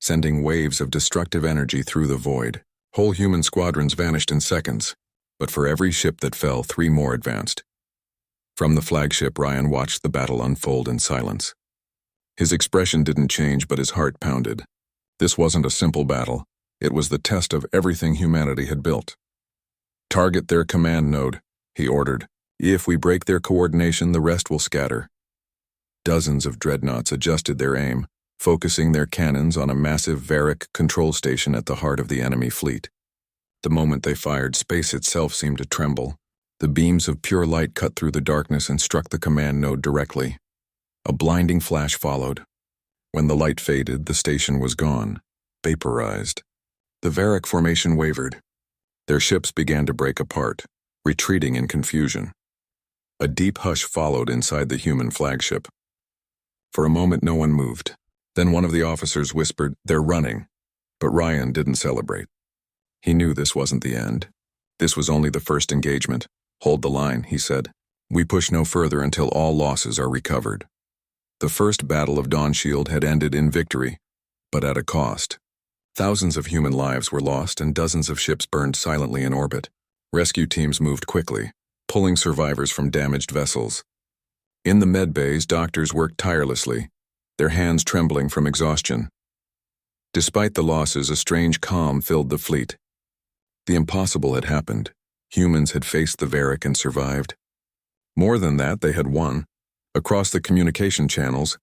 sending waves of destructive energy through the void. Whole human squadrons vanished in seconds. But for every ship that fell, 3 more advanced. From the flagship, Ryan watched the battle unfold in silence. His expression didn't change, but his heart pounded. This wasn't a simple battle. It was the test of everything humanity had built. "Target their command node," he ordered. "If we break their coordination, the rest will scatter." Dozens of dreadnoughts adjusted their aim, focusing their cannons on a massive Varric control station at the heart of the enemy fleet. The moment they fired, space itself seemed to tremble. The beams of pure light cut through the darkness and struck the command node directly. A blinding flash followed. When the light faded, the station was gone, vaporized. The Varric formation wavered. Their ships began to break apart, retreating in confusion. A deep hush followed inside the human flagship. For a moment, no one moved. Then one of the officers whispered, "They're running." But Ryan didn't celebrate. He knew this wasn't the end. This was only the first engagement. "Hold the line," he said. "We push no further until all losses are recovered." The first battle of Dawn Shield had ended in victory, but at a cost. Thousands of human lives were lost and dozens of ships burned silently in orbit. Rescue teams moved quickly, pulling survivors from damaged vessels. In the med bays, doctors worked tirelessly, their hands trembling from exhaustion. Despite the losses, a strange calm filled the fleet. The impossible had happened. Humans had faced the Varric and survived. More than that, they had won. Across the communication channels,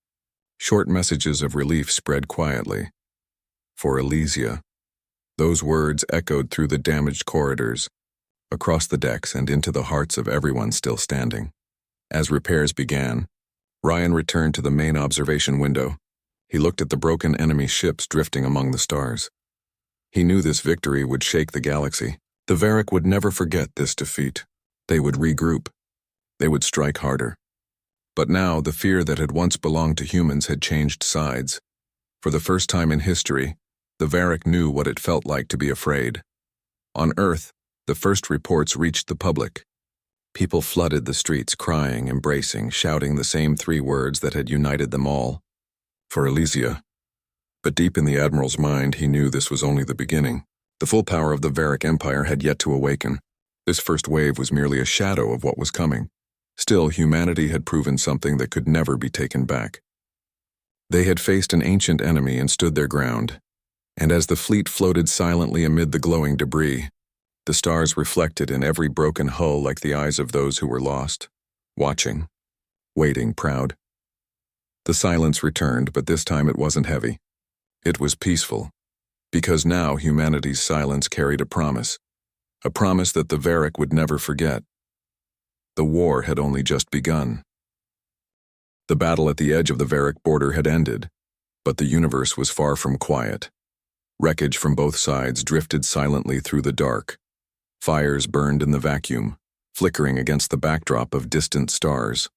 short messages of relief spread quietly. "For Elysia." Those words echoed through the damaged corridors, across the decks and into the hearts of everyone still standing. As repairs began, Ryan returned to the main observation window. He looked at the broken enemy ships drifting among the stars. He knew this victory would shake the galaxy. The Varric would never forget this defeat. They would regroup. They would strike harder. But now, the fear that had once belonged to humans had changed sides. For the first time in history, the Varric knew what it felt like to be afraid. On Earth, the first reports reached the public. People flooded the streets, crying, embracing, shouting the same 3 words that had united them all. For Elysia. But deep in the Admiral's mind, he knew this was only the beginning. The full power of the Varric Empire had yet to awaken. This first wave was merely a shadow of what was coming. Still, humanity had proven something that could never be taken back. They had faced an ancient enemy and stood their ground. And as the fleet floated silently amid the glowing debris, the stars reflected in every broken hull like the eyes of those who were lost, watching, waiting, proud. The silence returned, but this time it wasn't heavy. It was peaceful. Because now humanity's silence carried a promise that the Varric would never forget. The war had only just begun. The battle at the edge of the Varric border had ended, but the universe was far from quiet. Wreckage from both sides drifted silently through the dark. Fires burned in the vacuum, flickering against the backdrop of distant stars.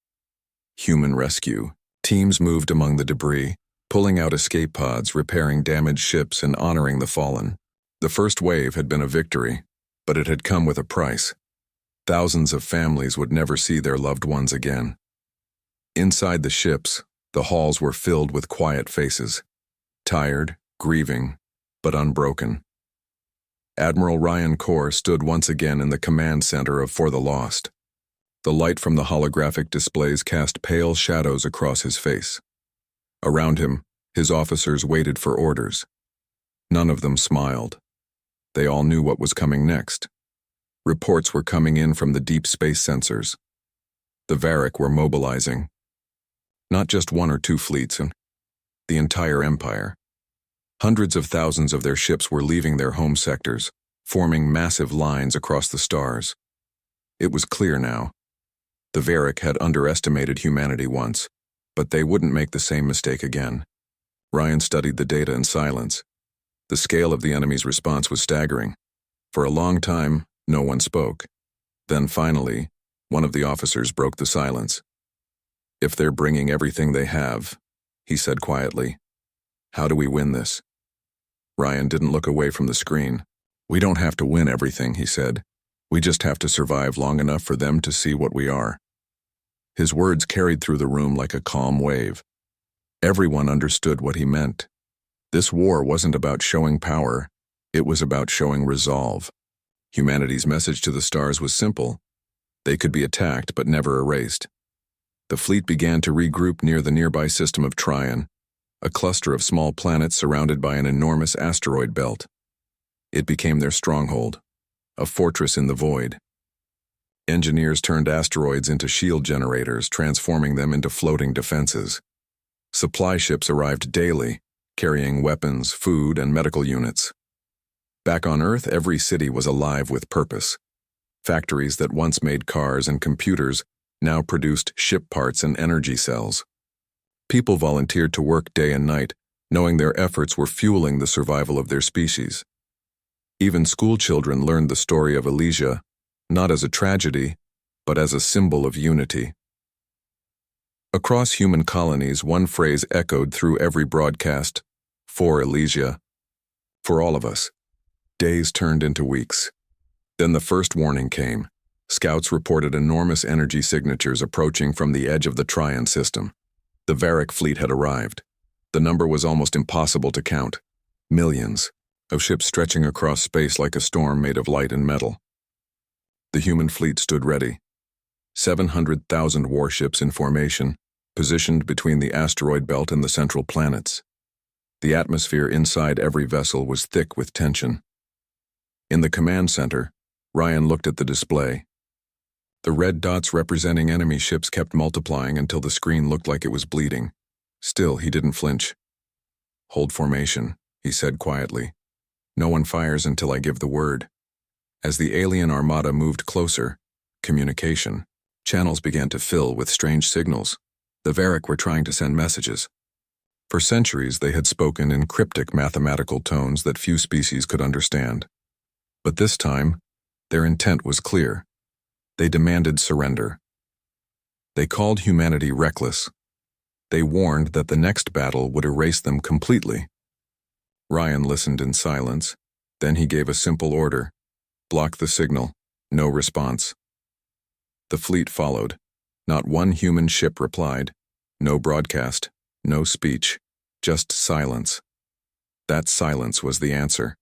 Human rescue. Teams moved among the debris, pulling out escape pods, repairing damaged ships, and honoring the fallen. The first wave had been a victory, but it had come with a price. Thousands of families would never see their loved ones again. Inside the ships, the halls were filled with quiet faces, tired, grieving, but unbroken. Admiral Ryan Corr stood once again in the command center of For the Lost. The light from the holographic displays cast pale shadows across his face. Around him, his officers waited for orders. None of them smiled. They all knew what was coming next. Reports were coming in from the deep space sensors. The Varric were mobilizing. Not just one or two fleets, the entire empire. Hundreds of thousands of their ships were leaving their home sectors, forming massive lines across the stars. It was clear now. The Varric had underestimated humanity once, but they wouldn't make the same mistake again. Ryan studied the data in silence. The scale of the enemy's response was staggering. For a long time, no one spoke. Then finally, one of the officers broke the silence. "If they're bringing everything they have," he said quietly, "how do we win this?" Ryan didn't look away from the screen. "We don't have to win everything," he said. "We just have to survive long enough for them to see what we are." His words carried through the room like a calm wave. Everyone understood what he meant. This war wasn't about showing power, it was about showing resolve. Humanity's message to the stars was simple. They could be attacked but never erased. The fleet began to regroup near the nearby system of Trion, a cluster of small planets surrounded by an enormous asteroid belt. It became their stronghold, a fortress in the void. Engineers turned asteroids into shield generators, transforming them into floating defenses. Supply ships arrived daily, carrying weapons, food, and medical units. Back on Earth, every city was alive with purpose. Factories that once made cars and computers now produced ship parts and energy cells. People volunteered to work day and night, knowing their efforts were fueling the survival of their species. Even school children learned the story of Elysia, not as a tragedy, but as a symbol of unity. Across human colonies, one phrase echoed through every broadcast: "For Elysia." For all of us. Days turned into weeks. Then the first warning came. Scouts reported enormous energy signatures approaching from the edge of the Trion system. The Varric fleet had arrived. The number was almost impossible to count. Millions of ships stretching across space like a storm made of light and metal. The human fleet stood ready. 700,000 warships in formation, positioned between the asteroid belt and the central planets. The atmosphere inside every vessel was thick with tension. In the command center, Ryan looked at the display. The red dots representing enemy ships kept multiplying until the screen looked like it was bleeding. Still, he didn't flinch. "Hold formation," he said quietly. "No one fires until I give the word." As the alien armada moved closer, communication channels began to fill with strange signals. The Varric were trying to send messages. For centuries, they had spoken in cryptic mathematical tones that few species could understand. But this time, their intent was clear. They demanded surrender. They called humanity reckless. They warned that the next battle would erase them completely. Ryan listened in silence. Then he gave a simple order: block the signal. No response. The fleet followed. Not one human ship replied. No broadcast. No speech. Just silence. That silence was the answer.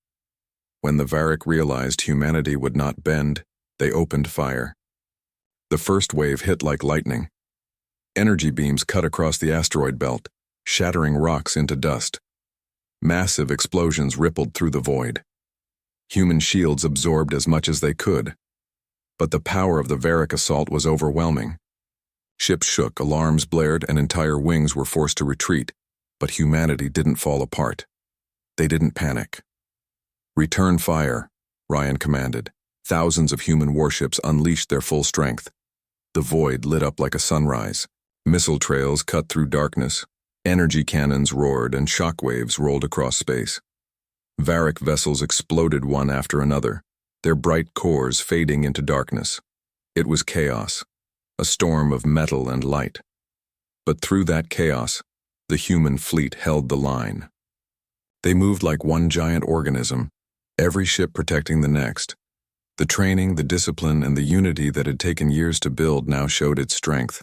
When the Varric realized humanity would not bend, they opened fire. The first wave hit like lightning. Energy beams cut across the asteroid belt, shattering rocks into dust. Massive explosions rippled through the void. Human shields absorbed as much as they could. But the power of the Varric assault was overwhelming. Ships shook, alarms blared, and entire wings were forced to retreat. But humanity didn't fall apart. They didn't panic. Return fire, Ryan commanded. Thousands of human warships unleashed their full strength. The void lit up like a sunrise. Missile trails cut through darkness. Energy cannons roared and shockwaves rolled across space. Varric vessels exploded one after another, their bright cores fading into darkness. It was chaos, a storm of metal and light. But through that chaos, the human fleet held the line. They moved like one giant organism, every ship protecting the next. The training, the discipline, and the unity that had taken years to build now showed its strength.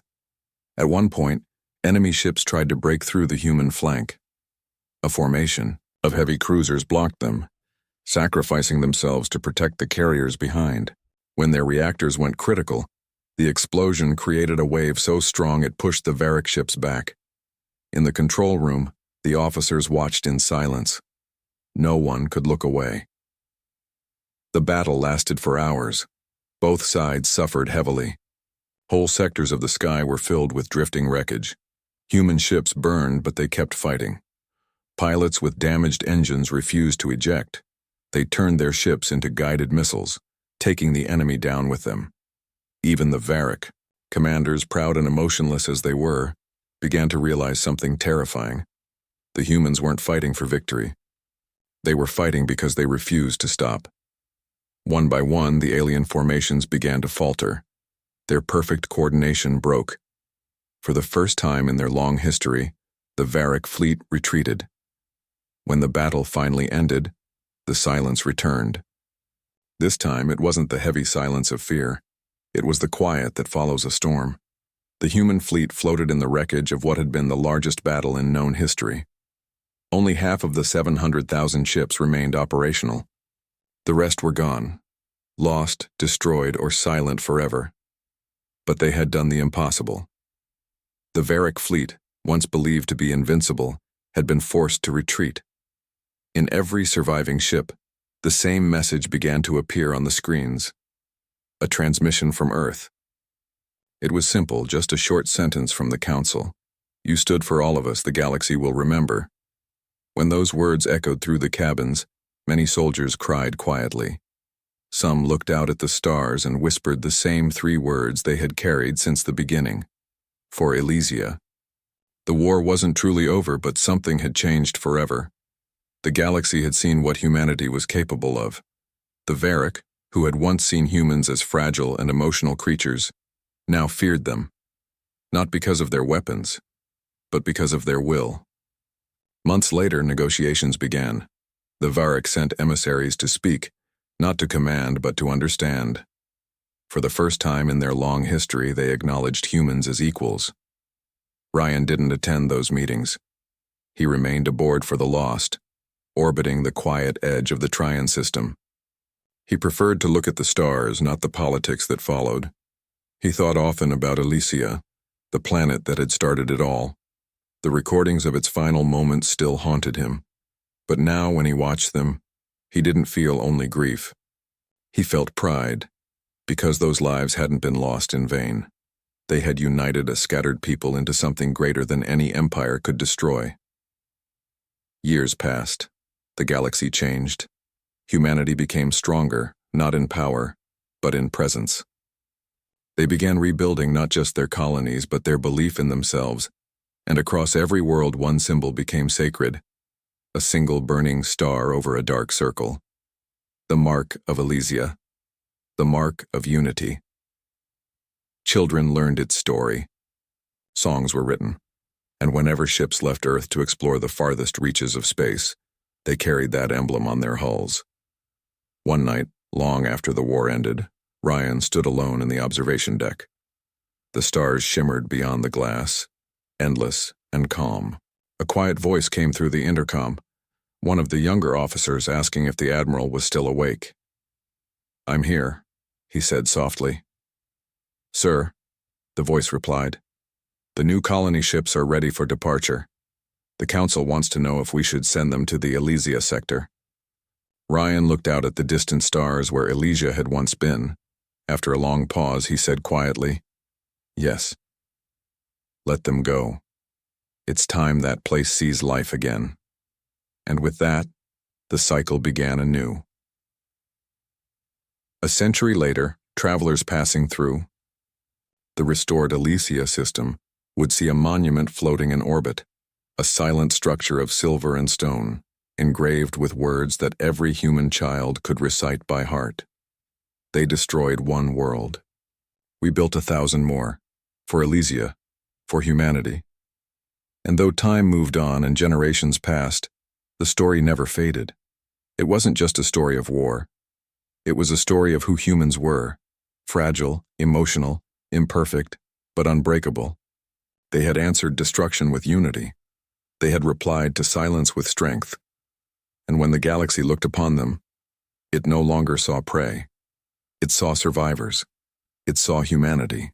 At one point, enemy ships tried to break through the human flank. A formation of heavy cruisers blocked them, sacrificing themselves to protect the carriers behind. When their reactors went critical, the explosion created a wave so strong it pushed the Varric ships back. In the control room, the officers watched in silence. No one could look away. The battle lasted for hours. Both sides suffered heavily. Whole sectors of the sky were filled with drifting wreckage. Human ships burned, but they kept fighting. Pilots with damaged engines refused to eject. They turned their ships into guided missiles, taking the enemy down with them. Even the Varric, commanders proud and emotionless as they were, began to realize something terrifying. The humans weren't fighting for victory. They were fighting because they refused to stop. One by one, the alien formations began to falter. Their perfect coordination broke. For the first time in their long history, the Varric fleet retreated. When the battle finally ended, the silence returned. This time, it wasn't the heavy silence of fear. It was the quiet that follows a storm. The human fleet floated in the wreckage of what had been the largest battle in known history. Only half of the 700,000 ships remained operational. The rest were gone, lost, destroyed, or silent forever. But they had done the impossible. The Varric fleet, once believed to be invincible, had been forced to retreat. In every surviving ship, the same message began to appear on the screens. A transmission from Earth. It was simple, just a short sentence from the Council. "You stood for all of us, the galaxy will remember." When those words echoed through the cabins, many soldiers cried quietly. Some looked out at the stars and whispered the same 3 words they had carried since the beginning. For Elysia. The war wasn't truly over, but something had changed forever. The galaxy had seen what humanity was capable of. The Varric, who had once seen humans as fragile and emotional creatures, now feared them. Not because of their weapons, but because of their will. Months later, negotiations began. The Varric sent emissaries to speak, not to command, but to understand. For the first time in their long history, they acknowledged humans as equals. Ryan didn't attend those meetings. He remained aboard for the Lost, orbiting the quiet edge of the Trian system. He preferred to look at the stars, not the politics that followed. He thought often about Elysia, the planet that had started it all. The recordings of its final moments still haunted him. But now, when he watched them, he didn't feel only grief. He felt pride, because those lives hadn't been lost in vain. They had united a scattered people into something greater than any empire could destroy. Years passed. The galaxy changed. Humanity became stronger, not in power, but in presence. They began rebuilding not just their colonies, but their belief in themselves, and across every world one symbol became sacred, a single burning star over a dark circle. The mark of Elysia, the mark of unity. Children learned its story. Songs were written, and whenever ships left Earth to explore the farthest reaches of space, they carried that emblem on their hulls. One night, long after the war ended, Ryan stood alone in the observation deck. The stars shimmered beyond the glass, endless and calm. A quiet voice came through the intercom, one of the younger officers asking if the admiral was still awake. "I'm here," he said softly. "Sir," the voice replied, "the new colony ships are ready for departure. The Council wants to know if we should send them to the Elysia sector." Ryan looked out at the distant stars where Elysia had once been. After a long pause, he said quietly, "Yes. Let them go. It's time that place sees life again." And with that, The cycle began anew. A century later, travelers passing through the restored Elysia system would see a monument floating in orbit, a silent structure of silver and stone, engraved with words that every human child could recite by heart. They destroyed one world. We built 1,000 more, for Elysia, for humanity. And though time moved on and generations passed, the story never faded. It wasn't just a story of war. It was a story of who humans were, fragile, emotional, imperfect, but unbreakable. They had answered destruction with unity. They had replied to silence with strength. And when the galaxy looked upon them, it no longer saw prey. It saw survivors. It saw humanity.